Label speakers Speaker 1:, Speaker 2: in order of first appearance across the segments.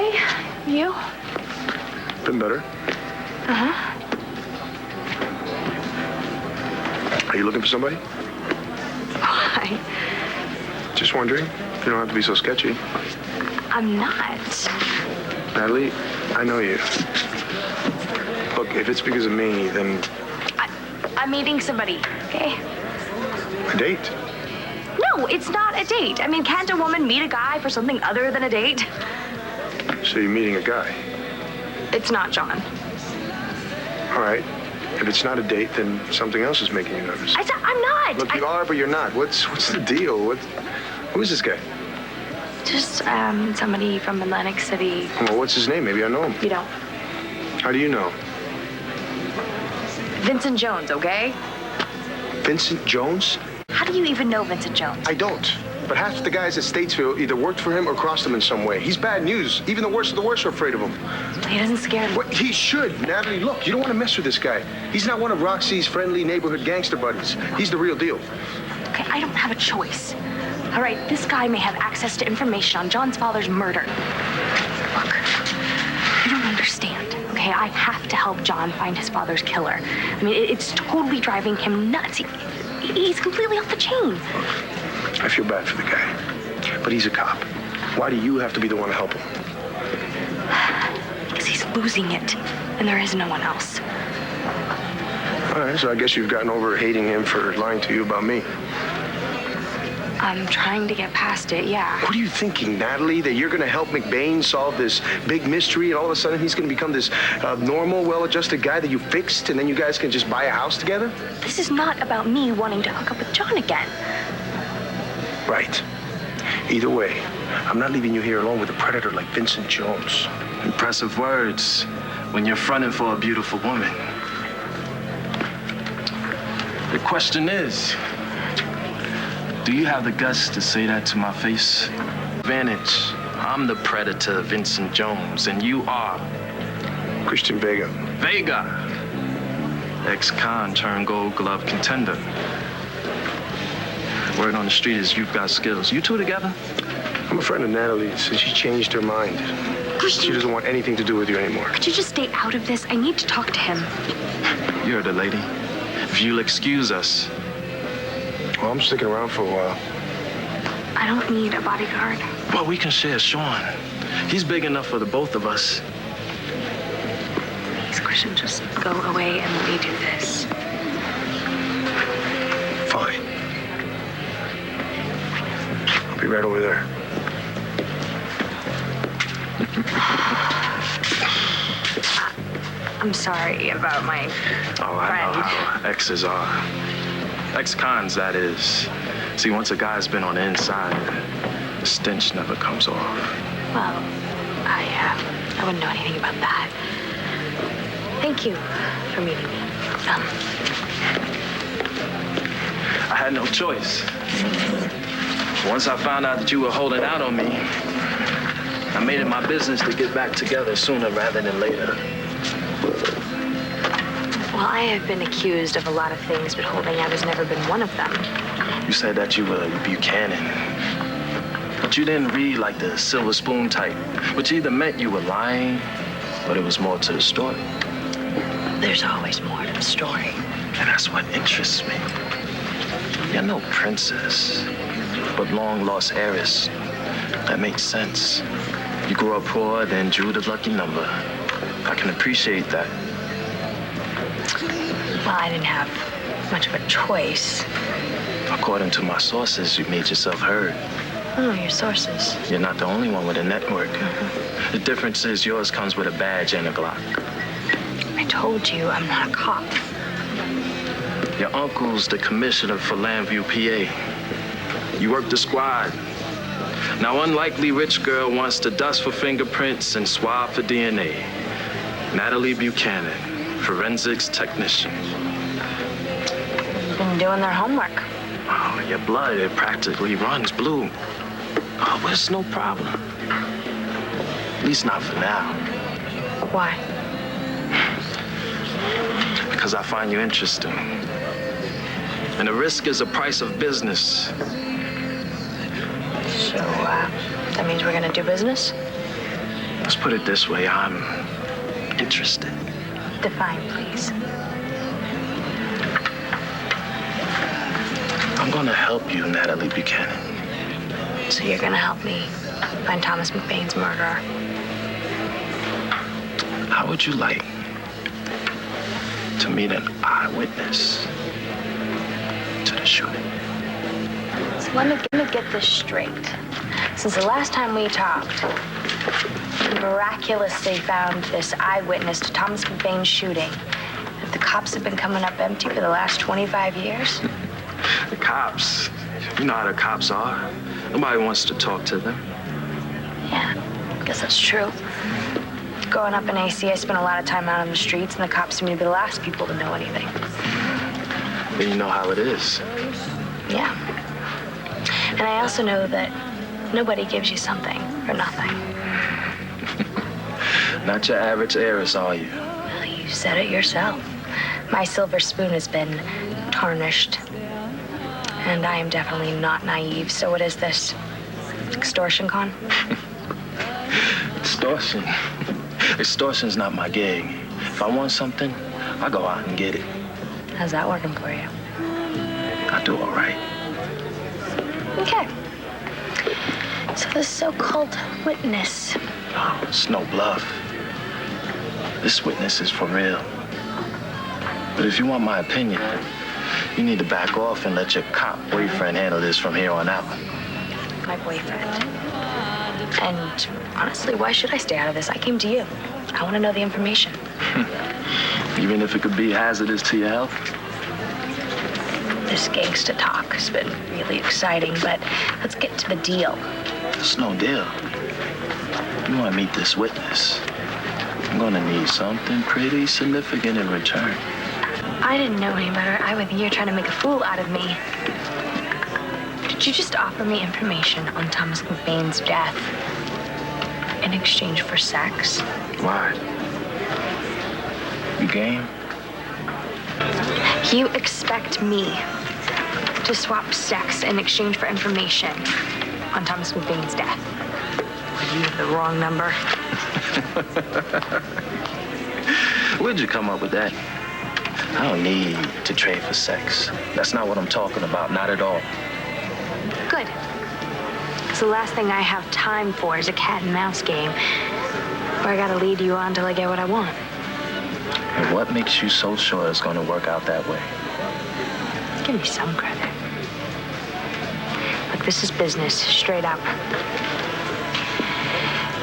Speaker 1: Okay. You?
Speaker 2: Been better.
Speaker 1: Uh-huh.
Speaker 2: Are you looking for somebody?
Speaker 1: Why?
Speaker 2: Just wondering. You don't have to be so sketchy.
Speaker 1: I'm not.
Speaker 2: Natalie, I know you. Look, if it's because of me, then...
Speaker 1: I'm meeting somebody, okay?
Speaker 2: A date?
Speaker 1: No, it's not a date. I mean, can't a woman meet a guy for something other than a date?
Speaker 2: So you're meeting a guy?
Speaker 1: It's not John.
Speaker 2: All right. If it's not a date, then something else is making you nervous.
Speaker 1: I'm not.
Speaker 2: Look, you are, but you're not. What's the deal? Who is this guy?
Speaker 1: Just, somebody from Atlantic City.
Speaker 2: Well, what's his name? Maybe I know him.
Speaker 1: You don't.
Speaker 2: How do you know?
Speaker 1: Vincent Jones, okay?
Speaker 2: Vincent Jones?
Speaker 1: How do you even know Vincent Jones?
Speaker 2: I don't. But half the guys at Statesville either worked for him or crossed him in some way. He's bad news. Even the worst of the worst are afraid of him.
Speaker 1: He doesn't scare me.
Speaker 2: Well, he should. Natalie, look, you don't want to mess with this guy. He's not one of Roxy's friendly neighborhood gangster buddies. He's the real deal.
Speaker 1: Okay, I don't have a choice. All right, this guy may have access to information on John's father's murder. Look, you don't understand, okay? I have to help John find his father's killer. I mean, it's totally driving him nuts. He's completely off the chain.
Speaker 2: I feel bad for the guy, but he's a cop. Why do you have to be the one to help him?
Speaker 1: Because he's losing it, and there is no one else.
Speaker 2: All right, so I guess you've gotten over hating him for lying to you about me.
Speaker 1: I'm trying to get past it, yeah.
Speaker 2: What are you thinking, Natalie? That you're going to help McBain solve this big mystery and all of a sudden he's going to become this normal, well-adjusted guy that you fixed and then you guys can just buy a house together?
Speaker 1: This is not about me wanting to hook up with John again.
Speaker 2: Right. Either way, I'm not leaving you here alone with a predator like Vincent Jones.
Speaker 3: Impressive words when you're fronting for a beautiful woman. The question is, do you have the guts to say that to my face? Advantage. I'm the predator, Vincent Jones, and you are...
Speaker 2: Christian Vega.
Speaker 3: Vega. Ex-con turned gold glove contender. Word on the street is you've got skills. You two together?
Speaker 2: I'm a friend of Natalie's, and she changed her mind.
Speaker 1: Christian,
Speaker 2: she doesn't want anything to do with you anymore.
Speaker 1: Could you just stay out of this? I need to talk to him.
Speaker 3: You're the lady. If you'll excuse us.
Speaker 2: Well, I'm sticking around for a while.
Speaker 1: I don't need a bodyguard.
Speaker 3: Well, we can share Sean. He's big enough for the both of us.
Speaker 1: Please, Christian, just go away and let me do this.
Speaker 2: Fine. I'll be right over there.
Speaker 1: I'm sorry about my
Speaker 3: Oh, I know how exes are. Ex-cons, that is. See, once a guy's been on the inside, the stench never comes off.
Speaker 1: Well, I wouldn't know anything about that. Thank you for meeting me.
Speaker 3: I had no choice. Once I found out that you were holding out on me, I made it my business to get back together sooner rather than later.
Speaker 1: Well, I have been accused of a lot of things, but holding out has never been one of them.
Speaker 3: You said that you were Buchanan, but you didn't read like the silver spoon type, which either meant you were lying, or there was more to the story.
Speaker 1: There's always more to the story.
Speaker 3: And that's what interests me. You're no princess, but long-lost heiress. That makes sense. You grew up poor, then drew the lucky number. I can appreciate that.
Speaker 1: Well, I didn't have much of a choice.
Speaker 3: According to my sources, you made yourself heard.
Speaker 1: Oh, your sources.
Speaker 3: You're not the only one with a network. The difference is yours comes with a badge and a Glock.
Speaker 1: I told you I'm not a cop.
Speaker 3: Your uncle's the commissioner for Landview, PA. You work the squad. Now, unlikely rich girl wants to dust for fingerprints and swab for DNA. Natalie Buchanan, forensics technician.
Speaker 1: Been doing their homework.
Speaker 3: Oh, your blood, it practically runs blue. Oh, but it's no problem. At least not for now.
Speaker 1: Why?
Speaker 3: Because I find you interesting. And the risk is a price of business.
Speaker 1: So, that means we're gonna do business?
Speaker 3: Let's put it this way, I'm interested.
Speaker 1: Define, please.
Speaker 3: I'm gonna help you, Natalie Buchanan.
Speaker 1: So you're gonna help me find Thomas McBain's murderer.
Speaker 3: How would you like to meet an eyewitness to the shooting?
Speaker 1: So let me get this straight. Since the last time we talked, you miraculously found this eyewitness to Thomas McBain's shooting. That the cops have been coming up empty for the last 25 years?
Speaker 3: The cops, you know how the cops are. Nobody wants to talk to them.
Speaker 1: Yeah, I guess that's true. Growing up in AC, I spent a lot of time out on the streets, and the cops seem to be the last people to know anything.
Speaker 3: But you know how it is.
Speaker 1: Yeah. And I also know that nobody gives you something for nothing.
Speaker 3: Not your average heiress, are you?
Speaker 1: Well, you said it yourself. My silver spoon has been tarnished. And I am definitely not naive. So what is this? Extortion con?
Speaker 3: Extortion? Extortion's not my gig. If I want something, I go out and get it.
Speaker 1: How's that working for you?
Speaker 3: I do all right.
Speaker 1: Okay. So this so-called witness.
Speaker 3: Oh, it's no bluff. This witness is for real. But if you want my opinion, you need to back off and let your cop boyfriend handle this from here on out.
Speaker 1: My boyfriend. And honestly, why should I stay out of this? I came to you. I want to know the information.
Speaker 3: Even if it could be hazardous to your health?
Speaker 1: This gangsta talk has been really exciting, but let's get to the deal.
Speaker 3: It's no deal. You want to meet this witness. I'm going to need something pretty significant in return.
Speaker 1: I didn't know any better. I was here trying to make a fool out of me. Did you just offer me information on Thomas McBain's death in exchange for sex?
Speaker 3: Why? You game?
Speaker 1: You expect me to swap sex in exchange for information on Thomas McBain's death? Well, you have the wrong number.
Speaker 3: Where'd you come up with that? I don't need to trade for sex. That's not what I'm talking about, not at all.
Speaker 1: Good. So the last thing I have time for is a cat and mouse game where I gotta lead you on till I get what I want.
Speaker 3: And what makes you so sure it's gonna work out that way?
Speaker 1: Give me some credit. Look, this is business, straight up.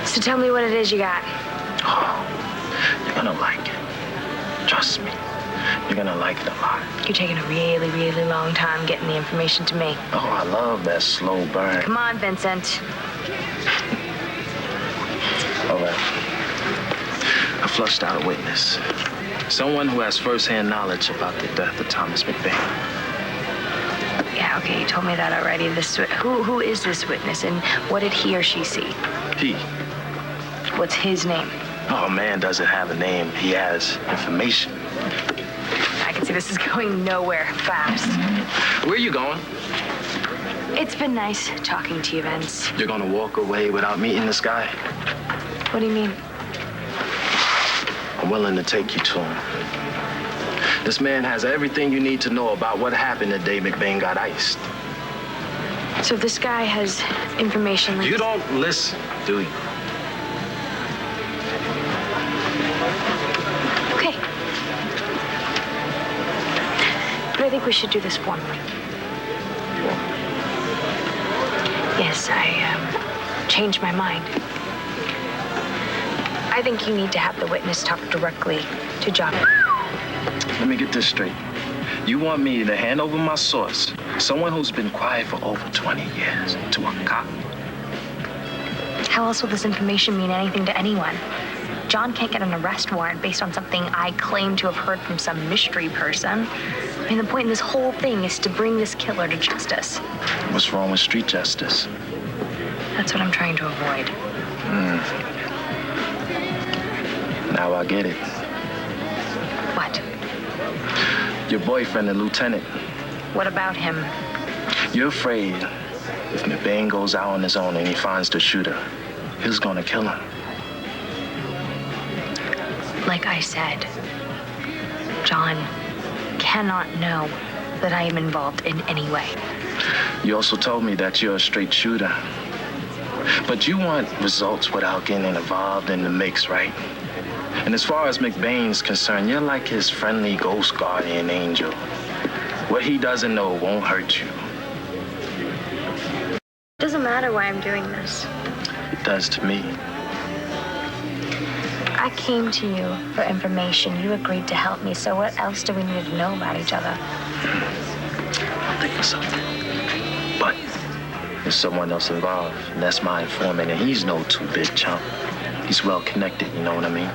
Speaker 1: So tell me what it is you got.
Speaker 3: Oh, you're gonna like it. Trust me. You're gonna like it a lot.
Speaker 1: You're taking a really, really long time getting the information to me.
Speaker 3: Oh, I love that slow burn.
Speaker 1: Come on, Vincent.
Speaker 3: All right. I flushed out a witness. Someone who has first-hand knowledge about the death of Thomas McBain.
Speaker 1: Yeah, okay, you told me that already. Who is this witness, and what did he or she see?
Speaker 3: He.
Speaker 1: What's his name?
Speaker 3: Oh, man doesn't have a name. He has information.
Speaker 1: I can see this is going nowhere fast.
Speaker 3: Where are you going?
Speaker 1: It's been nice talking to you, Vince.
Speaker 3: You're gonna walk away without meeting this guy?
Speaker 1: What do you mean?
Speaker 3: I'm willing to take you to him. This man has everything you need to know about what happened the day McBain got iced.
Speaker 1: So if this guy has information like...
Speaker 3: You don't listen, do you?
Speaker 1: Okay. But I think we should do this formally. Yes, I changed my mind. I think you need to have the witness talk directly to John.
Speaker 3: Let me get this straight. You want me to hand over my source, someone who's been quiet for over 20 years, to a cop?
Speaker 1: How else will this information mean anything to anyone? John can't get an arrest warrant based on something I claim to have heard from some mystery person. I mean, the point in this whole thing is to bring this killer to justice.
Speaker 3: What's wrong with street justice?
Speaker 1: That's what I'm trying to avoid.
Speaker 3: Now I get it.
Speaker 1: What?
Speaker 3: Your boyfriend, the lieutenant.
Speaker 1: What about him?
Speaker 3: You're afraid if McBain goes out on his own and he finds the shooter, he's gonna kill him.
Speaker 1: Like I said, John cannot know that I am involved in any way.
Speaker 3: You also told me that you're a straight shooter. But you want results without getting involved in the mix, right? And as far as McBain's concerned, you're like his friendly ghost guardian angel. What he doesn't know won't hurt you.
Speaker 1: It doesn't matter why I'm doing this.
Speaker 3: It does to me.
Speaker 1: I came to you for information. You agreed to help me, so what else do we need to know about each other?
Speaker 3: I'll think of something. But there's someone else involved, and that's my informant, and he's no two-bit chump. He's well-connected, you know what I mean?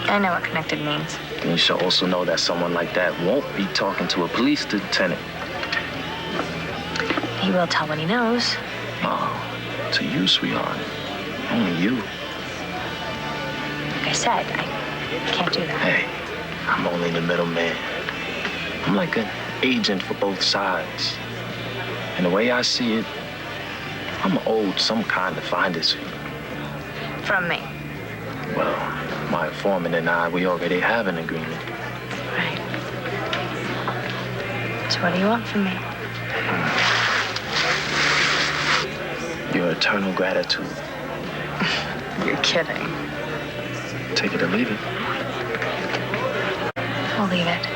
Speaker 1: I know what connected means.
Speaker 3: And you should also know that someone like that won't be talking to a police lieutenant.
Speaker 1: He will tell what he knows.
Speaker 3: Oh, to you, sweetheart. Only you.
Speaker 1: Like I said, I can't do that.
Speaker 3: Hey, I'm only the middleman. I'm like an agent for both sides. And the way I see it, I'm owed some kind of finder's fee.
Speaker 1: From me.
Speaker 3: Well, my informant and I, we already have an agreement.
Speaker 1: Right. So what do you want from me?
Speaker 3: Your eternal gratitude.
Speaker 1: You're kidding.
Speaker 3: Take it or leave it.
Speaker 1: I'll leave it.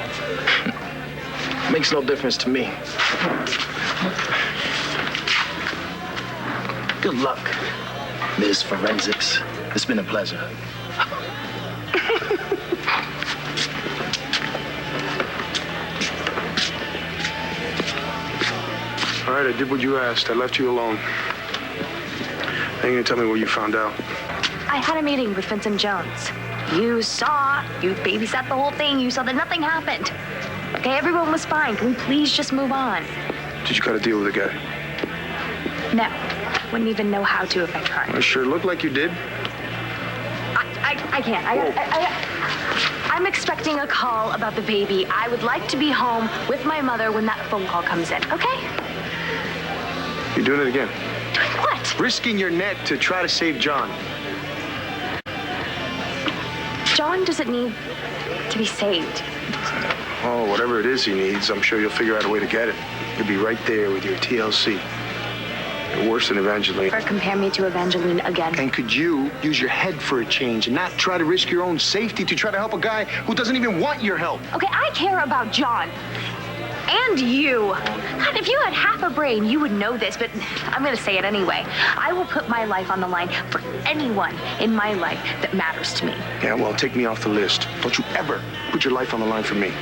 Speaker 3: Makes no difference to me. Good luck, Ms. Forensics. It's been a pleasure.
Speaker 2: All right, I did what you asked. I left you alone. Now you're gonna tell me what you found out.
Speaker 1: I had a meeting with Vincent Jones. You babysat the whole thing. You saw that nothing happened. Okay, everyone was fine. Can we please just move on?
Speaker 2: Did you got to deal with the guy?
Speaker 1: No, wouldn't even know how to if I tried.
Speaker 2: It sure looked like you did.
Speaker 1: I can't. I'm expecting a call about the baby. I would like to be home with my mother when that phone call comes in, okay?
Speaker 2: You're doing it again.
Speaker 1: Doing what?
Speaker 2: Risking your neck to try to save John.
Speaker 1: John doesn't need to be saved.
Speaker 2: Oh, whatever it is he needs, I'm sure you'll figure out a way to get it. You'll be right there with your TLC. You're worse than Evangeline.
Speaker 1: Or compare me to Evangeline again.
Speaker 2: And could you use your head for a change and not try to risk your own safety to try to help a guy who doesn't even want your help?
Speaker 1: Okay, I care about John. And you. God, if you had half a brain, you would know this, but I'm going to say it anyway. I will put my life on the line for anyone in my life that matters to me.
Speaker 2: Yeah, well, take me off the list. Don't you ever put your life on the line for me.